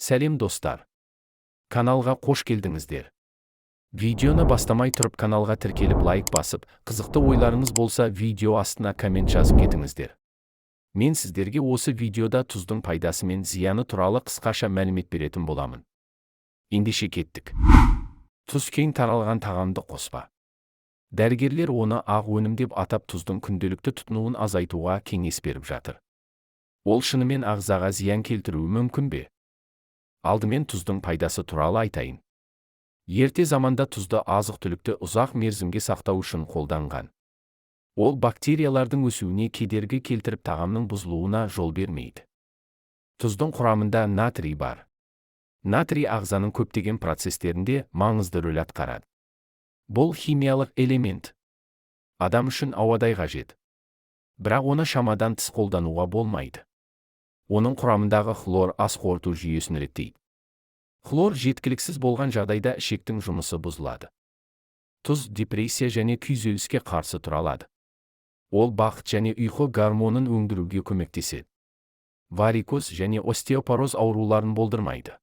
Сәлем достар. Каналға қош келдіңіздер. Видеоны бастамай тұрып каналға тіркеліп лайк басып, қызықты ойларыңыз болса видео астына коммент жазып кетіңіздер. Мен сіздерге осы видеода тұздың пайдасы мен зияны туралы қысқаша мәлімет беретін боламын. Ендеше кеттік. Тұз кең таралған тағамды қоспа. Дәрігерлер оны ақ өнім деп атап тұздың күнделікті тұтынуын азайтуға кеңес беріп жатыр. Ол шынымен ағзаға зиян келтіруі мүмкін бе? Алдымен тұздың пайдасы туралы айтайын. Ерте заманда тұзды азық-түлікті ұзақ мерзімге сақтау үшін қолданған. Ол бактериялардың өсуіне кедергі келтіріп тағамның бұзылуына жол бермейді. Тұздың құрамында натрий бар. Натрий ағзаның көптеген процестерінде маңызды рөл атқарады. Бұл химиялық элемент. Адам үшін ауадай қажет. Бірақ оны шамадан тыс қолдануға болмайды. Оның құрамындағы хлор ас қорыту жүйесін реттейді. Хлор жеткіліксіз болған жағдайда ішектің жұмысы бұзылады. Тұз депрессия және күйзеліске қарсы тұра алады. Ол бақыт және ұйқы гормонын өндіруге көмектеседі. Варикоз және остеопороз ауруларын болдырмайды.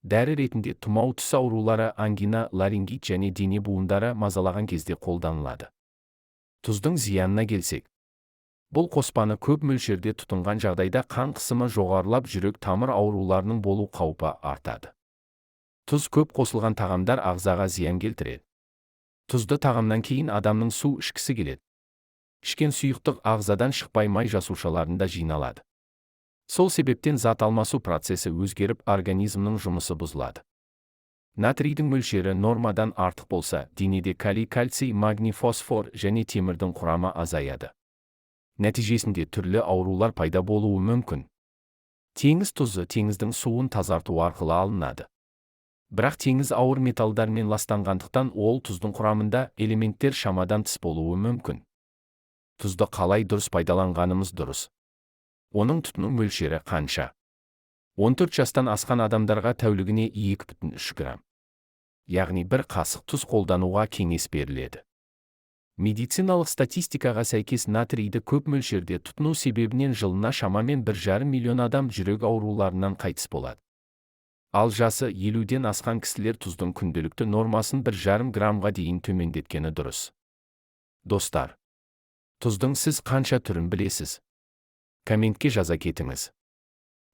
Дәрі ретінде тұмау тіс аурулары, ангина, ларингит және дене буындары мазалаған кезде қолданылады. Тұздың зиянына келсек, бұл қоспаны көп мөлшерде тұтынған жағдайда қан қысымы жоғарылап, жүрек тамыр ауруларының болу қаупі артады. Тұз көп қосылған тағамдар ағзаға зиян келтіреді. Тұзды тағамнан кейін адамның су ішкісі келеді. Ішкен сұйықтық ағзадан шықпай май жасушаларында жиналады. Сол себептен зат алмасу процесі өзгеріп, организмнің жұмысы бұзылады. Натрийдің мөлшері нормадан артық болса, денеде калий, кальций, магний, фосфор және темірдің құрамы азаяды. Нәтижесінде түрлі аурулар пайда болуы мүмкін. Теңіз тұзы теңіздің суын тазарту арқылы алынады. Бірақ теңіз ауыр металдармен ластанғандықтан ол тұздың құрамында элементтер шамадан тыс болуы мүмкін. Тұзды қалай дұрыс пайдаланғанымыз дұрыс. Оның тұтыну мөлшері қанша? 14 жастан асқан адамдарға тәулігіне 2,3 грамм. Яғни бір қасық тұз қолдануға кеңес беріледі. Медициналық статистикаға сәйкес натрийді көп мөлшерде тұтыну себебінен жылына шамамен 1,5 миллион адам жүрек ауруларынан қайтыс болады. Ал жасы 50-ден асқан кісілер тұздың күнделікті нормасын 1,5 граммға дейін төмендеткені дұрыс. Достар, тұздың сіз қанша түрін білесіз? Комментке жаза кетіңіз.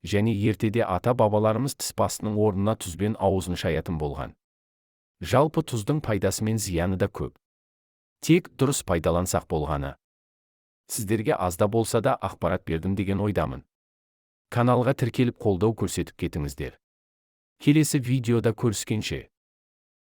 Және ертеде ата-бабаларымыз тіс пастасының орнына тұзбен аузын шаятын болған. Жалпы тұздың пайдасы мен зияны да көп. Тек дұрыс пайдалансақ болғаны. Сіздерге азда болса да ақпарат бердім деген ойдамын. Каналға тіркеліп қолдау көрсетіп кетіңіздер. Келесі видеода көріскенше.